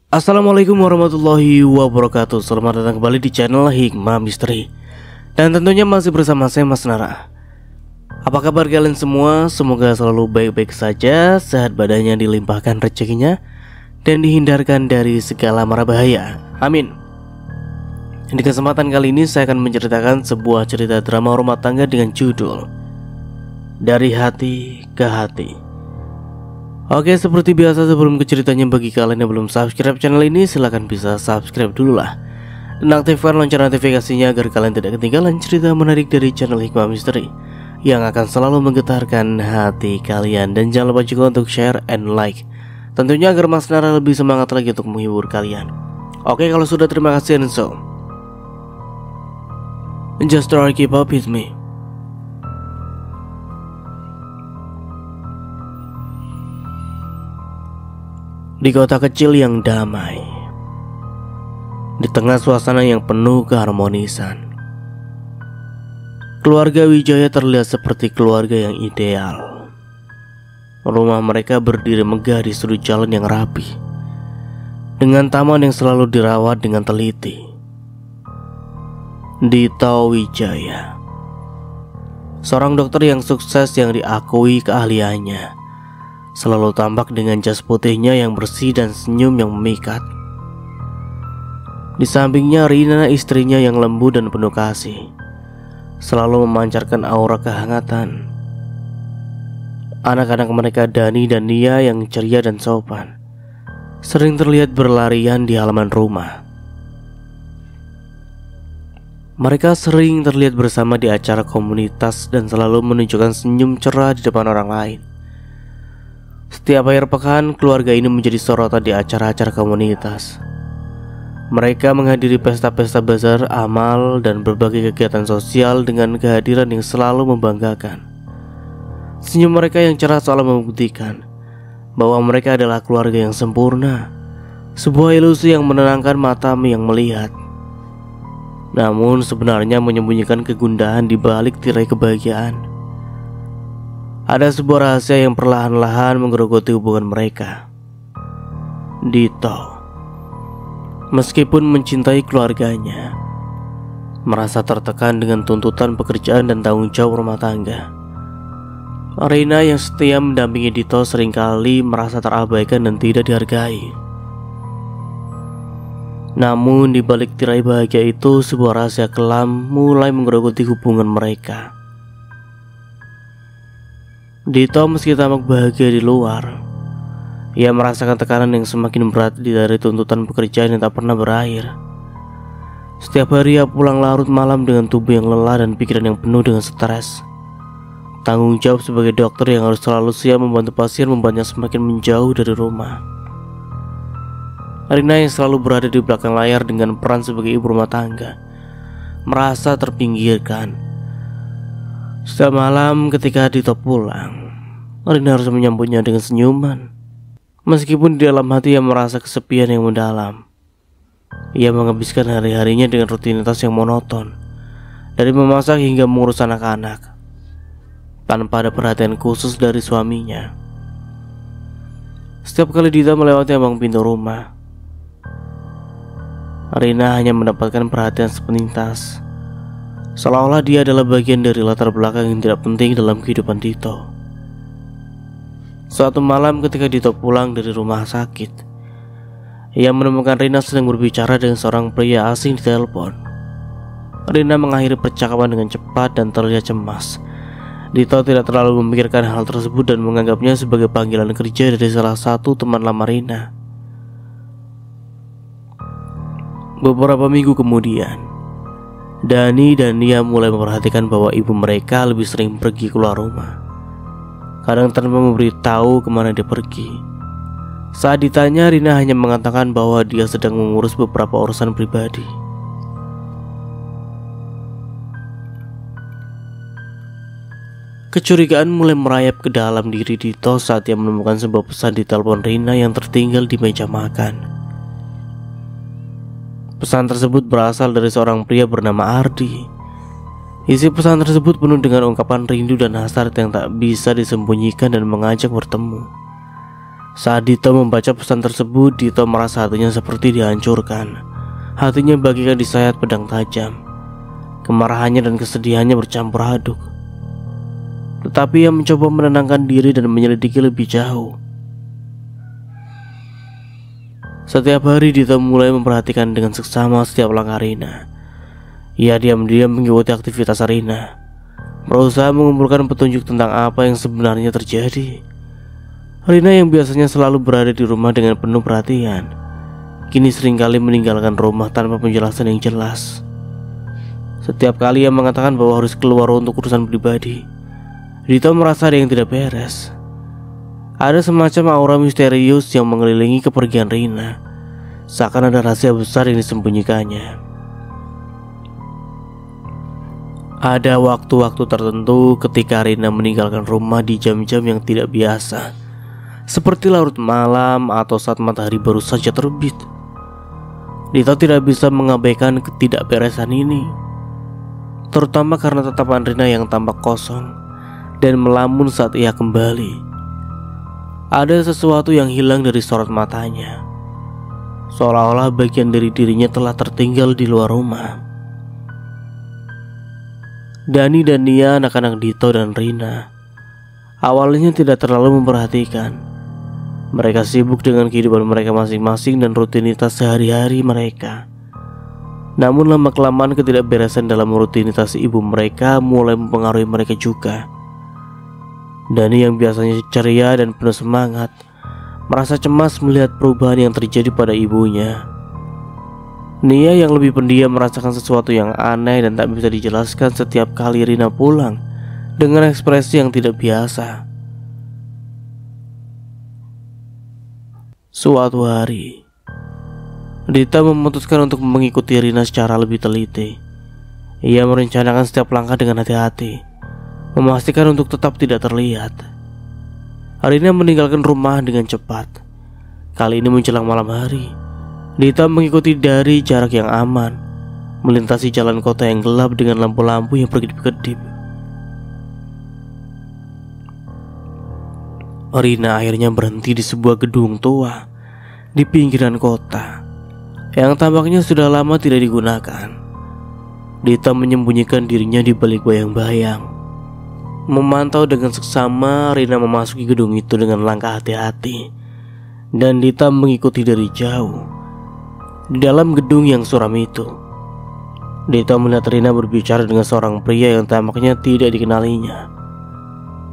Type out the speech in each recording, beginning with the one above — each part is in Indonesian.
Assalamualaikum warahmatullahi wabarakatuh. Selamat datang kembali di channel Hikmah Misteri. Dan tentunya masih bersama saya Mas Nara. Apa kabar kalian semua? Semoga selalu baik-baik saja, sehat badannya, dilimpahkan rezekinya, dan dihindarkan dari segala mara bahaya. Amin. Di kesempatan kali ini saya akan menceritakan sebuah cerita drama rumah tangga dengan judul Dari Hati ke Hati. Oke, seperti biasa sebelum ke ceritanya, bagi kalian yang belum subscribe channel ini, silahkan bisa subscribe dulu lah, dan aktifkan lonceng notifikasinya agar kalian tidak ketinggalan cerita menarik dari channel Hikmah Misteri yang akan selalu menggetarkan hati kalian. Dan jangan lupa juga untuk share and like, tentunya agar Mas Nara lebih semangat lagi untuk menghibur kalian. Oke, kalau sudah, terima kasih, and so just try keep up with me. Di kota kecil yang damai, di tengah suasana yang penuh keharmonisan, keluarga Wijaya terlihat seperti keluarga yang ideal. Rumah mereka berdiri megah di sudut jalan yang rapi, dengan taman yang selalu dirawat dengan teliti. Dito Wijaya, seorang dokter yang sukses yang diakui keahliannya, selalu tampak dengan jas putihnya yang bersih dan senyum yang memikat. Di sampingnya Rina, istrinya yang lembut dan penuh kasih, selalu memancarkan aura kehangatan. Anak-anak mereka Dani dan Nia yang ceria dan sopan sering terlihat berlarian di halaman rumah. Mereka sering terlihat bersama di acara komunitas dan selalu menunjukkan senyum cerah di depan orang lain. Setiap akhir pekan, keluarga ini menjadi sorotan di acara-acara komunitas. Mereka menghadiri pesta-pesta besar, amal, dan berbagai kegiatan sosial dengan kehadiran yang selalu membanggakan. Senyum mereka yang cerah selalu membuktikan bahwa mereka adalah keluarga yang sempurna, sebuah ilusi yang menenangkan mata yang melihat, namun sebenarnya menyembunyikan kegundahan di balik tirai kebahagiaan. Ada sebuah rahasia yang perlahan-lahan menggerogoti hubungan mereka. Dito, meskipun mencintai keluarganya, merasa tertekan dengan tuntutan pekerjaan dan tanggung jawab rumah tangga. Rina yang setia mendampingi Dito seringkali merasa terabaikan dan tidak dihargai. Namun di balik tirai bahagia itu, sebuah rahasia kelam mulai menggerogoti hubungan mereka. Dito meski tampak bahagia di luar, ia merasakan tekanan yang semakin berat dari tuntutan pekerjaan yang tak pernah berakhir. Setiap hari ia pulang larut malam dengan tubuh yang lelah dan pikiran yang penuh dengan stres. Tanggung jawab sebagai dokter yang harus selalu siap membantu pasien membuatnya semakin menjauh dari rumah. Rina yang selalu berada di belakang layar dengan peran sebagai ibu rumah tangga merasa terpinggirkan. Setiap malam ketika Dito pulang, Rina harus menyambutnya dengan senyuman. Meskipun di dalam hati ia merasa kesepian yang mendalam. Ia menghabiskan hari-harinya dengan rutinitas yang monoton, dari memasak hingga mengurus anak-anak, tanpa ada perhatian khusus dari suaminya. Setiap kali Dito melewati ambang pintu rumah, Rina hanya mendapatkan perhatian sepintas, seolah-olah dia adalah bagian dari latar belakang yang tidak penting dalam kehidupan Dito. Suatu malam ketika Dito pulang dari rumah sakit, ia menemukan Rina sedang berbicara dengan seorang pria asing di telepon. Rina mengakhiri percakapan dengan cepat dan terlihat cemas. Dito tidak terlalu memikirkan hal tersebut dan menganggapnya sebagai panggilan kerja dari salah satu teman lama Rina. Beberapa minggu kemudian, Dani dan Nia mulai memperhatikan bahwa ibu mereka lebih sering pergi keluar rumah, kadang tanpa memberitahu kemana dia pergi. Saat ditanya, Rina hanya mengatakan bahwa dia sedang mengurus beberapa urusan pribadi. Kecurigaan mulai merayap ke dalam diri Dito saat dia menemukan sebuah pesan di telepon Rina yang tertinggal di meja makan. Pesan tersebut berasal dari seorang pria bernama Ardi. Isi pesan tersebut penuh dengan ungkapan rindu dan hasrat yang tak bisa disembunyikan dan mengajak bertemu. Saat Dito membaca pesan tersebut, Dito merasa hatinya seperti dihancurkan. Hatinya bagikan disayat pedang tajam. Kemarahannya dan kesedihannya bercampur aduk. Tetapi ia mencoba menenangkan diri dan menyelidiki lebih jauh. Setiap hari Dito mulai memperhatikan dengan seksama setiap langkah Rina. Ia diam-diam mengikuti aktivitas Rina, berusaha mengumpulkan petunjuk tentang apa yang sebenarnya terjadi. Rina yang biasanya selalu berada di rumah dengan penuh perhatian, kini seringkali meninggalkan rumah tanpa penjelasan yang jelas. Setiap kali ia mengatakan bahwa harus keluar untuk urusan pribadi, Dito merasa ada yang tidak beres. Ada semacam aura misterius yang mengelilingi kepergian Rina, seakan ada rahasia besar yang disembunyikannya. Ada waktu-waktu tertentu ketika Rina meninggalkan rumah di jam-jam yang tidak biasa, seperti larut malam atau saat matahari baru saja terbit. Dito tidak bisa mengabaikan ketidakberesan ini, terutama karena tatapan Rina yang tampak kosong dan melamun saat ia kembali. Ada sesuatu yang hilang dari sorot matanya, seolah-olah bagian dari dirinya telah tertinggal di luar rumah. Dani dan Nia, anak-anak Dito dan Rina, awalnya tidak terlalu memperhatikan. Mereka sibuk dengan kehidupan mereka masing-masing dan rutinitas sehari-hari mereka. Namun lama-kelamaan ketidakberesan dalam rutinitas ibu mereka mulai mempengaruhi mereka juga. Dani yang biasanya ceria dan penuh semangat merasa cemas melihat perubahan yang terjadi pada ibunya. Nia yang lebih pendiam merasakan sesuatu yang aneh dan tak bisa dijelaskan setiap kali Rina pulang dengan ekspresi yang tidak biasa. Suatu hari, Dita memutuskan untuk mengikuti Rina secara lebih teliti. Ia merencanakan setiap langkah dengan hati-hati, memastikan untuk tetap tidak terlihat. Rina meninggalkan rumah dengan cepat. Kali ini menjelang malam hari, Dita mengikuti dari jarak yang aman, melintasi jalan kota yang gelap dengan lampu-lampu yang berkedip-kedip. Rina akhirnya berhenti di sebuah gedung tua di pinggiran kota yang tampaknya sudah lama tidak digunakan. Dita menyembunyikan dirinya di balik bayang-bayang. Memantau dengan seksama, Rina memasuki gedung itu dengan langkah hati-hati, dan Dita mengikuti dari jauh. Di dalam gedung yang suram itu, Dita melihat Rina berbicara dengan seorang pria yang tampaknya tidak dikenalinya.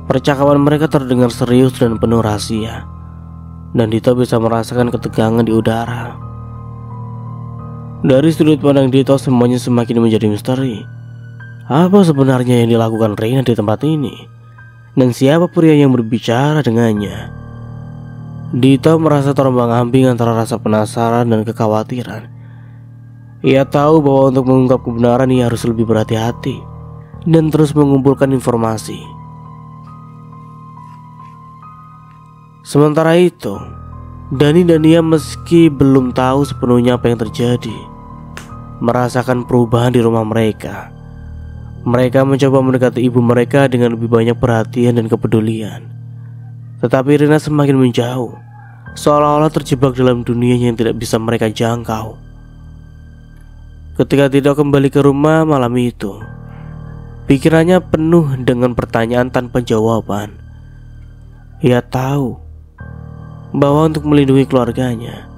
Percakapan mereka terdengar serius dan penuh rahasia, dan Dita bisa merasakan ketegangan di udara. Dari sudut pandang Dita, semuanya semakin menjadi misteri. Apa sebenarnya yang dilakukan Rina di tempat ini? Dan siapa pria yang berbicara dengannya? Dita merasa terombang-ambing antara rasa penasaran dan kekhawatiran. Ia tahu bahwa untuk mengungkap kebenaran ia harus lebih berhati-hati dan terus mengumpulkan informasi. Sementara itu, Dani dan Nia meski belum tahu sepenuhnya apa yang terjadi, merasakan perubahan di rumah mereka. Mereka mencoba mendekati ibu mereka dengan lebih banyak perhatian dan kepedulian. Tetapi Rina semakin menjauh, seolah-olah terjebak dalam dunia yang tidak bisa mereka jangkau. Ketika Dito kembali ke rumah malam itu, pikirannya penuh dengan pertanyaan tanpa jawaban. Ia tahu bahwa untuk melindungi keluarganya,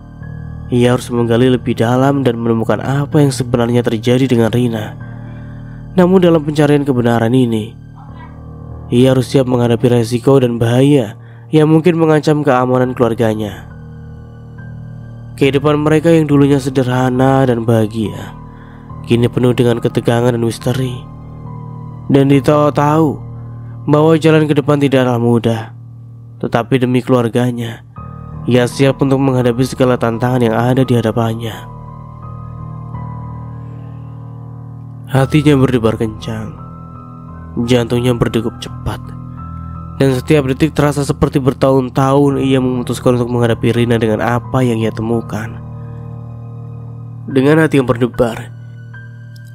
ia harus menggali lebih dalam dan menemukan apa yang sebenarnya terjadi dengan Rina. Namun dalam pencarian kebenaran ini, ia harus siap menghadapi resiko dan bahaya yang mungkin mengancam keamanan keluarganya. Kehidupan mereka yang dulunya sederhana dan bahagia, kini penuh dengan ketegangan dan misteri. Dan Dito tahu bahwa jalan ke depan tidaklah mudah, tetapi demi keluarganya, ia siap untuk menghadapi segala tantangan yang ada di hadapannya. Hatinya berdebar kencang, jantungnya berdegup cepat, dan setiap detik terasa seperti bertahun-tahun ia memutuskan untuk menghadapi Rina dengan apa yang ia temukan. Dengan hati yang berdebar,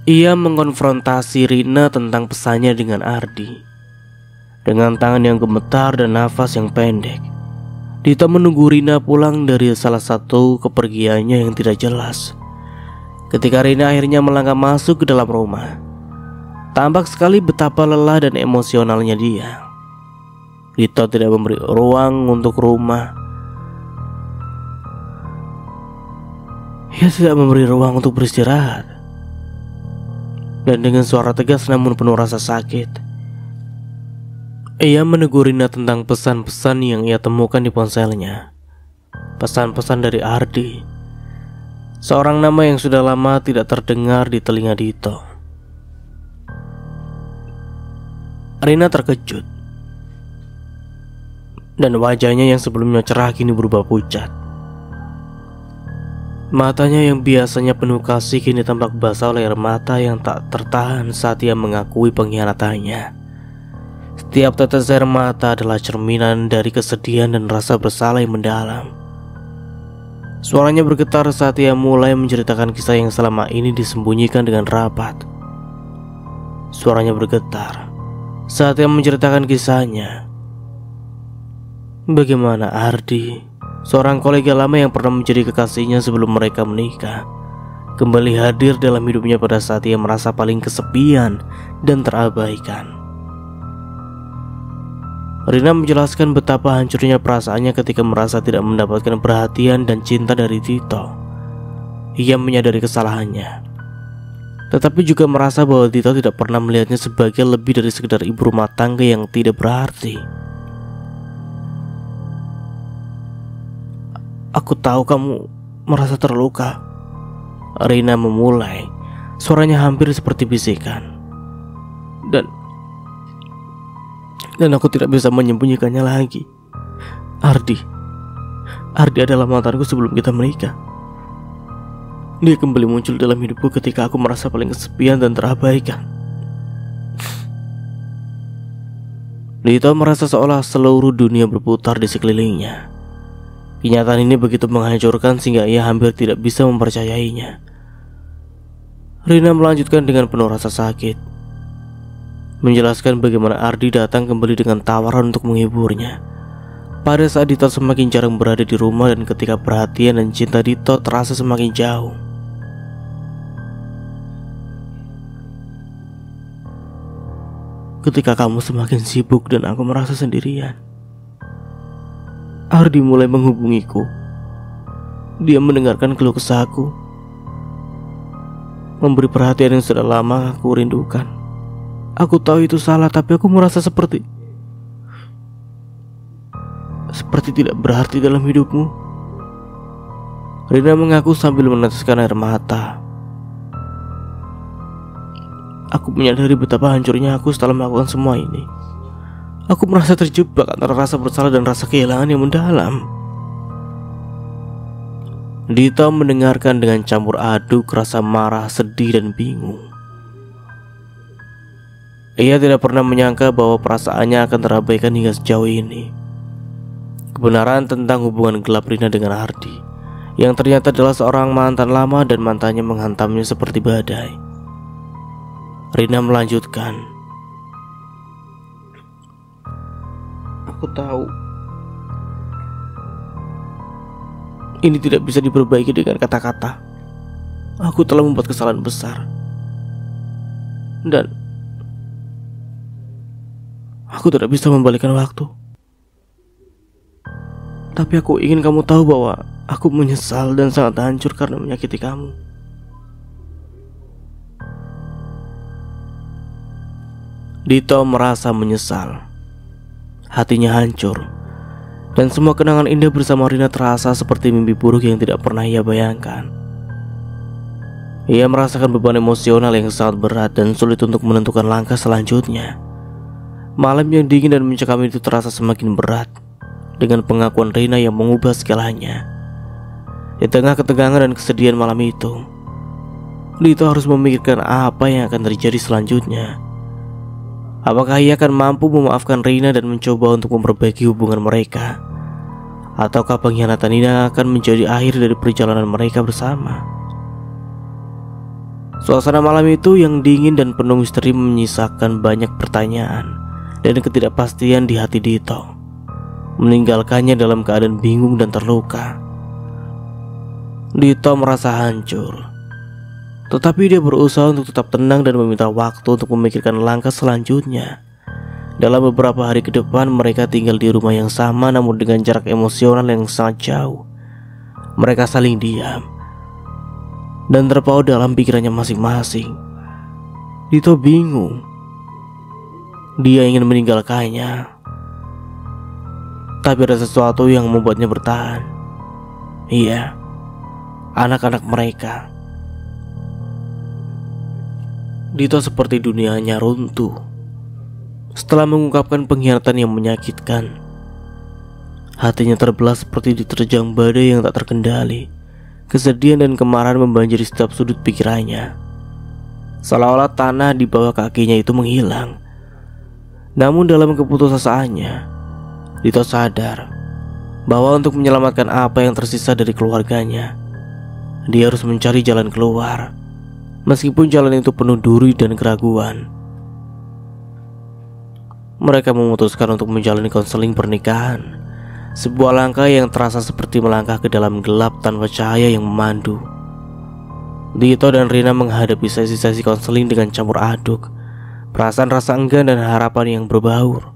ia mengkonfrontasi Rina tentang pesannya dengan Ardi. Dengan tangan yang gemetar dan nafas yang pendek, Dito menunggu Rina pulang dari salah satu kepergiannya yang tidak jelas. Ketika Rina akhirnya melangkah masuk ke dalam rumah, tampak sekali betapa lelah dan emosionalnya dia. Dito tidak memberi ruang untuk rumah. Ia tidak memberi ruang untuk beristirahat. Dan dengan suara tegas namun penuh rasa sakit, ia menegur Rina tentang pesan-pesan yang ia temukan di ponselnya. Pesan-pesan dari Ardi, seorang nama yang sudah lama tidak terdengar di telinga Dito. Rina terkejut, dan wajahnya yang sebelumnya cerah kini berubah pucat. Matanya yang biasanya penuh kasih kini tampak basah oleh air mata yang tak tertahan saat ia mengakui pengkhianatannya. Setiap tetes air mata adalah cerminan dari kesedihan dan rasa bersalah yang mendalam. Suaranya bergetar saat ia mulai menceritakan kisah yang selama ini disembunyikan dengan rapat. Suaranya bergetar saat ia menceritakan kisahnya. Bagaimana Ardi, seorang kolega lama yang pernah menjadi kekasihnya sebelum mereka menikah, kembali hadir dalam hidupnya pada saat ia merasa paling kesepian dan terabaikan. Rina menjelaskan betapa hancurnya perasaannya ketika merasa tidak mendapatkan perhatian dan cinta dari Dito. Ia menyadari kesalahannya, tetapi juga merasa bahwa Dito tidak pernah melihatnya sebagai lebih dari sekedar ibu rumah tangga yang tidak berarti. Aku tahu kamu merasa terluka. Rina memulai, suaranya hampir seperti bisikan. Dan aku tidak bisa menyembunyikannya lagi. Ardi adalah mantanku sebelum kita menikah. Dia kembali muncul dalam hidupku ketika aku merasa paling kesepian dan terabaikan. Dito merasa seolah seluruh dunia berputar di sekelilingnya. Kenyataan ini begitu menghancurkan sehingga ia hampir tidak bisa mempercayainya. Rina melanjutkan dengan penuh rasa sakit, menjelaskan bagaimana Ardi datang kembali dengan tawaran untuk menghiburnya pada saat Dito semakin jarang berada di rumah dan ketika perhatian dan cinta Dito terasa semakin jauh. Ketika kamu semakin sibuk dan aku merasa sendirian, Ardi mulai menghubungiku. Dia mendengarkan keluh kesahku, memberi perhatian yang sudah lama aku rindukan. Aku tahu itu salah, tapi aku merasa seperti tidak berarti dalam hidupmu. Rina mengaku sambil meneteskan air mata. Aku menyadari betapa hancurnya aku setelah melakukan semua ini. Aku merasa terjebak antara rasa bersalah dan rasa kehilangan yang mendalam. Dito mendengarkan dengan campur aduk rasa marah, sedih, dan bingung. Ia tidak pernah menyangka bahwa perasaannya akan terabaikan hingga sejauh ini. Kebenaran tentang hubungan gelap Rina dengan Ardi, yang ternyata adalah seorang mantan lama dan mantannya menghantamnya seperti badai. Rina melanjutkan, aku tahu ini tidak bisa diperbaiki dengan kata-kata. Aku telah membuat kesalahan besar, dan aku tidak bisa membalikan waktu. Tapi aku ingin kamu tahu bahwa aku menyesal dan sangat hancur karena menyakiti kamu. Dito merasa menyesal. Hatinya hancur, dan semua kenangan indah bersama Rina terasa seperti mimpi buruk yang tidak pernah ia bayangkan. Ia merasakan beban emosional yang sangat berat dan sulit untuk menentukan langkah selanjutnya. Malam yang dingin dan mencekam itu terasa semakin berat dengan pengakuan Rina yang mengubah segalanya. Di tengah ketegangan dan kesedihan malam itu, Dito harus memikirkan apa yang akan terjadi selanjutnya. Apakah ia akan mampu memaafkan Rina dan mencoba untuk memperbaiki hubungan mereka, ataukah pengkhianatan ini akan menjadi akhir dari perjalanan mereka bersama? Suasana malam itu yang dingin dan penuh misteri menyisakan banyak pertanyaan dan ketidakpastian di hati Dito. meninggalkannya dalam keadaan bingung dan terluka. Dito merasa hancur, tetapi dia berusaha untuk tetap tenang dan meminta waktu untuk memikirkan langkah selanjutnya. Dalam beberapa hari ke depan mereka tinggal di rumah yang sama namun dengan jarak emosional yang sangat jauh. Mereka saling diam dan terpaut dalam pikirannya masing-masing. Dito bingung. Dia ingin meninggalkannya, tapi ada sesuatu yang membuatnya bertahan. Iya, anak-anak mereka. Dito seperti dunianya runtuh setelah mengungkapkan pengkhianatan yang menyakitkan. Hatinya terbelah seperti diterjang badai yang tak terkendali. Kesedihan dan kemarahan membanjiri setiap sudut pikirannya, seolah-olah tanah di bawah kakinya itu menghilang. Namun dalam keputusasaannya, Dito sadar bahwa untuk menyelamatkan apa yang tersisa dari keluarganya, dia harus mencari jalan keluar, meskipun jalan itu penuh duri dan keraguan. Mereka memutuskan untuk menjalani konseling pernikahan, sebuah langkah yang terasa seperti melangkah ke dalam gelap tanpa cahaya yang memandu. Dito dan Rina menghadapi sesi-sesi konseling dengan campur aduk perasaan rasa enggan dan harapan yang berbaur.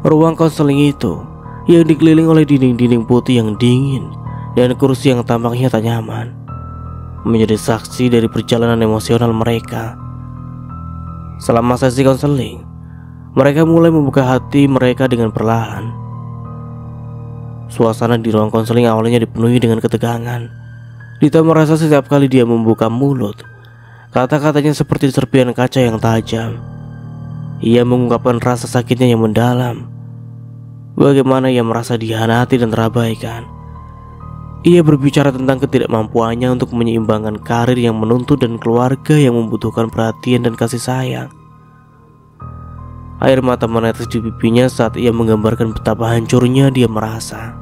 Ruang konseling itu yang dikelilingi oleh dinding-dinding putih yang dingin dan kursi yang tampaknya tak nyaman menjadi saksi dari perjalanan emosional mereka. Selama sesi konseling, mereka mulai membuka hati mereka dengan perlahan. Suasana di ruang konseling awalnya dipenuhi dengan ketegangan. Dito merasa setiap kali dia membuka mulut, kata-katanya seperti serpihan kaca yang tajam. Ia mengungkapkan rasa sakitnya yang mendalam. Bagaimana ia merasa dihianati dan terabaikan. Ia berbicara tentang ketidakmampuannya untuk menyeimbangkan karir yang menuntut dan keluarga yang membutuhkan perhatian dan kasih sayang. Air mata menetes di pipinya saat ia menggambarkan betapa hancurnya dia merasa.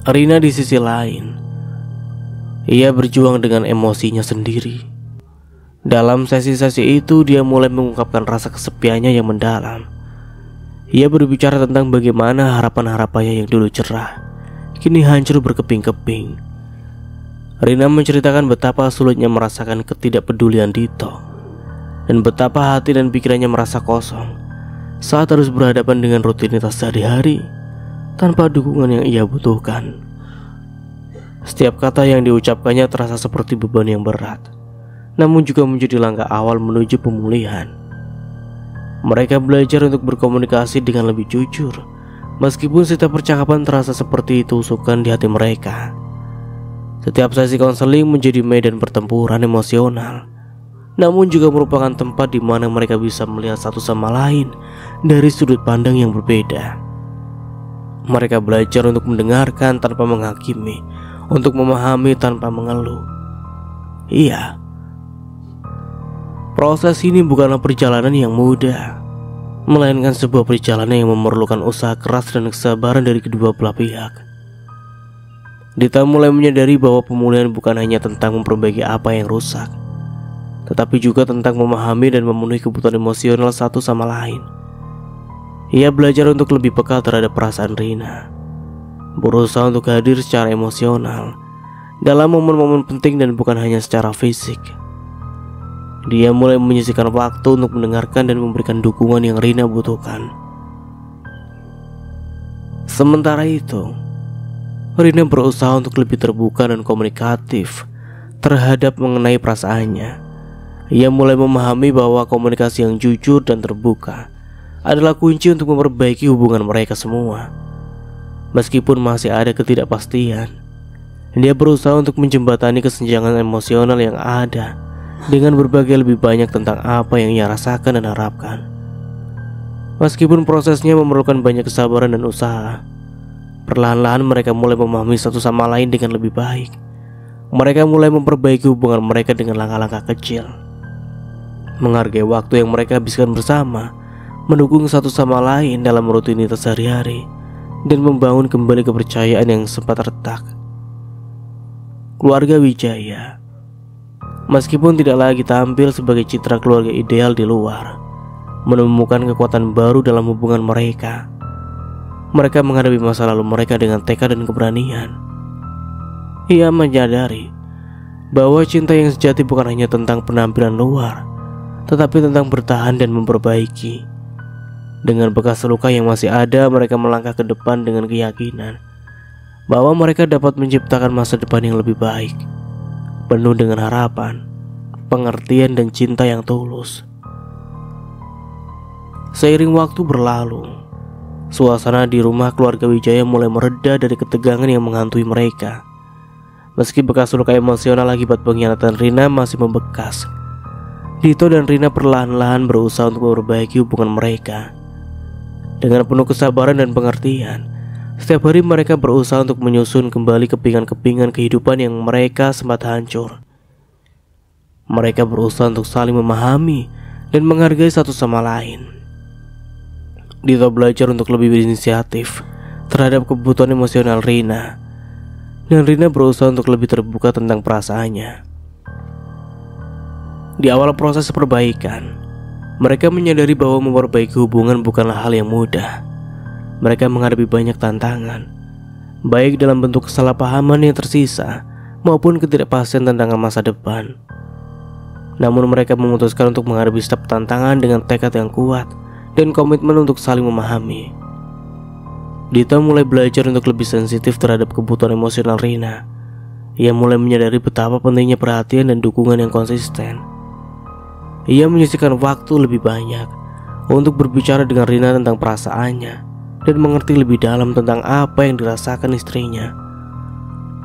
Rina di sisi lain, ia berjuang dengan emosinya sendiri. Dalam sesi-sesi itu dia mulai mengungkapkan rasa kesepiannya yang mendalam. Ia berbicara tentang bagaimana harapan-harapannya yang dulu cerah kini hancur berkeping-keping. Rina menceritakan betapa sulitnya merasakan ketidakpedulian Dito dan betapa hati dan pikirannya merasa kosong saat harus berhadapan dengan rutinitas sehari-hari tanpa dukungan yang ia butuhkan. Setiap kata yang diucapkannya terasa seperti beban yang berat, namun juga menjadi langkah awal menuju pemulihan. Mereka belajar untuk berkomunikasi dengan lebih jujur, meskipun setiap percakapan terasa seperti tusukan di hati mereka. Setiap sesi konseling menjadi medan pertempuran emosional, namun juga merupakan tempat di mana mereka bisa melihat satu sama lain dari sudut pandang yang berbeda. Mereka belajar untuk mendengarkan tanpa menghakimi, untuk memahami tanpa mengeluh. Iya, proses ini bukanlah perjalanan yang mudah, melainkan sebuah perjalanan yang memerlukan usaha keras dan kesabaran dari kedua belah pihak. Dita mulai menyadari bahwa pemulihan bukan hanya tentang memperbaiki apa yang rusak, tetapi juga tentang memahami dan memenuhi kebutuhan emosional satu sama lain. Ia belajar untuk lebih peka terhadap perasaan Rina, berusaha untuk hadir secara emosional dalam momen-momen penting dan bukan hanya secara fisik. Dia mulai menyisihkan waktu untuk mendengarkan dan memberikan dukungan yang Rina butuhkan. Sementara itu, Rina berusaha untuk lebih terbuka dan komunikatif terhadap mengenai perasaannya. Ia mulai memahami bahwa komunikasi yang jujur dan terbuka adalah kunci untuk memperbaiki hubungan mereka semua. Meskipun masih ada ketidakpastian, dia berusaha untuk menjembatani kesenjangan emosional yang ada dengan berbagi lebih banyak tentang apa yang ia rasakan dan harapkan. Meskipun prosesnya memerlukan banyak kesabaran dan usaha, perlahan-lahan mereka mulai memahami satu sama lain dengan lebih baik. Mereka mulai memperbaiki hubungan mereka dengan langkah-langkah kecil, menghargai waktu yang mereka habiskan bersama, mendukung satu sama lain dalam rutinitas sehari-hari, dan membangun kembali kepercayaan yang sempat retak. Keluarga Wijaya, meskipun tidak lagi tampil sebagai citra keluarga ideal di luar, menemukan kekuatan baru dalam hubungan mereka. Mereka menghadapi masa lalu mereka dengan tekad dan keberanian. Ia menyadari bahwa cinta yang sejati bukan hanya tentang penampilan luar, tetapi tentang bertahan dan memperbaiki. Dengan bekas luka yang masih ada, mereka melangkah ke depan dengan keyakinan bahwa mereka dapat menciptakan masa depan yang lebih baik, penuh dengan harapan, pengertian, dan cinta yang tulus. Seiring waktu berlalu, suasana di rumah keluarga Wijaya mulai mereda dari ketegangan yang menghantui mereka. Meski bekas luka emosional akibat pengkhianatan Rina masih membekas, Dito dan Rina perlahan-lahan berusaha untuk memperbaiki hubungan mereka. Dengan penuh kesabaran dan pengertian, setiap hari mereka berusaha untuk menyusun kembali kepingan-kepingan kehidupan yang mereka sempat hancur. Mereka berusaha untuk saling memahami dan menghargai satu sama lain. Dito belajar untuk lebih berinisiatif terhadap kebutuhan emosional Rina, dan Rina berusaha untuk lebih terbuka tentang perasaannya. Di awal proses perbaikan, mereka menyadari bahwa memperbaiki hubungan bukanlah hal yang mudah. Mereka menghadapi banyak tantangan, baik dalam bentuk kesalahpahaman yang tersisa maupun ketidakpastian tentang masa depan. Namun mereka memutuskan untuk menghadapi setiap tantangan dengan tekad yang kuat dan komitmen untuk saling memahami. Dito mulai belajar untuk lebih sensitif terhadap kebutuhan emosional Rina. Ia mulai menyadari betapa pentingnya perhatian dan dukungan yang konsisten. Ia menyisihkan waktu lebih banyak untuk berbicara dengan Rina tentang perasaannya dan mengerti lebih dalam tentang apa yang dirasakan istrinya.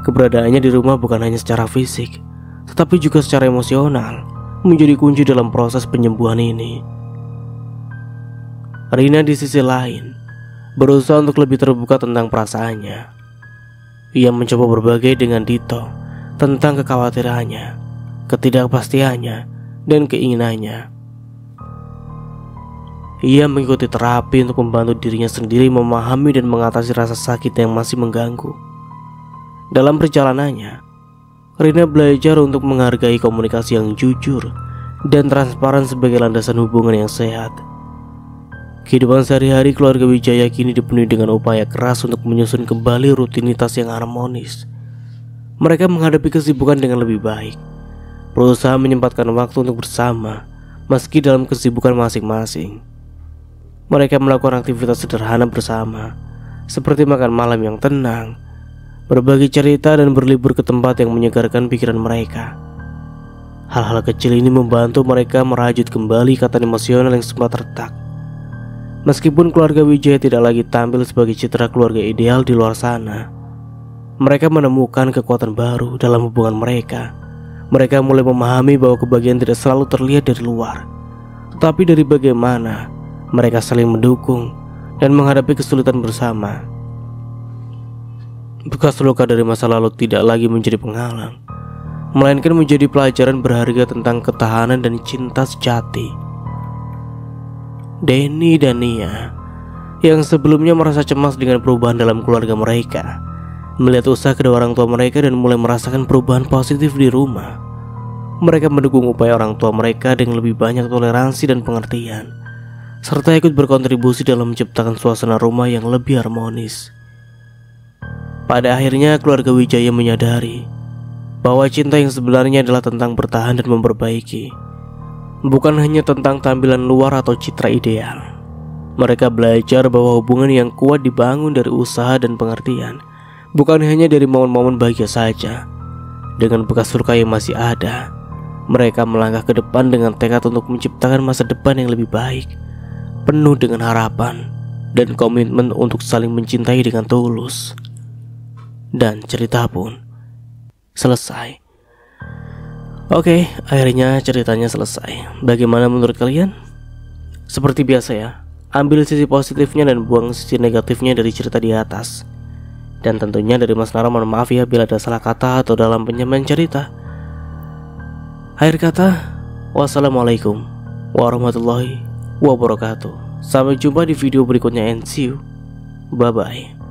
Keberadaannya di rumah bukan hanya secara fisik, tetapi juga secara emosional menjadi kunci dalam proses penyembuhan ini. Rina di sisi lain berusaha untuk lebih terbuka tentang perasaannya. Ia mencoba berbagi dengan Dito tentang kekhawatirannya, ketidakpastiannya, dan keinginannya. Ia mengikuti terapi untuk membantu dirinya sendiri memahami dan mengatasi rasa sakit yang masih mengganggu. Dalam perjalanannya, Rina belajar untuk menghargai komunikasi yang jujur dan transparan sebagai landasan hubungan yang sehat. Kehidupan sehari-hari keluarga Wijaya kini dipenuhi dengan upaya keras untuk menyusun kembali rutinitas yang harmonis. Mereka menghadapi kesibukan dengan lebih baik, berusaha menyempatkan waktu untuk bersama meski dalam kesibukan masing-masing. Mereka melakukan aktivitas sederhana bersama, seperti makan malam yang tenang, berbagi cerita, dan berlibur ke tempat yang menyegarkan pikiran mereka. Hal-hal kecil ini membantu mereka merajut kembali ikatan emosional yang sempat retak. Meskipun keluarga Wijaya tidak lagi tampil sebagai citra keluarga ideal di luar sana, mereka menemukan kekuatan baru dalam hubungan mereka. Mereka mulai memahami bahwa kebahagiaan tidak selalu terlihat dari luar, tetapi dari bagaimana mereka saling mendukung dan menghadapi kesulitan bersama. Bekas luka dari masa lalu tidak lagi menjadi penghalang, melainkan menjadi pelajaran berharga tentang ketahanan dan cinta sejati. Denny dan Nia, yang sebelumnya merasa cemas dengan perubahan dalam keluarga mereka, melihat usaha kedua orang tua mereka dan mulai merasakan perubahan positif di rumah. Mereka mendukung upaya orang tua mereka dengan lebih banyak toleransi dan pengertian, serta ikut berkontribusi dalam menciptakan suasana rumah yang lebih harmonis. Pada akhirnya keluarga Wijaya menyadari bahwa cinta yang sebenarnya adalah tentang bertahan dan memperbaiki, bukan hanya tentang tampilan luar atau citra ideal. Mereka belajar bahwa hubungan yang kuat dibangun dari usaha dan pengertian, bukan hanya dari momen-momen bahagia saja. Dengan bekas luka yang masih ada, mereka melangkah ke depan dengan tekad untuk menciptakan masa depan yang lebih baik, penuh dengan harapan dan komitmen untuk saling mencintai dengan tulus. Dan cerita pun selesai. Oke, akhirnya ceritanya selesai. Bagaimana menurut kalian? Seperti biasa ya, ambil sisi positifnya dan buang sisi negatifnya dari cerita di atas. Dan tentunya dari Mas Nara mohon maaf ya bila ada salah kata atau dalam penyampaian cerita. Akhir kata, wassalamualaikum warahmatullahi wabarakatuh. Sampai jumpa di video berikutnya and see you. Bye bye.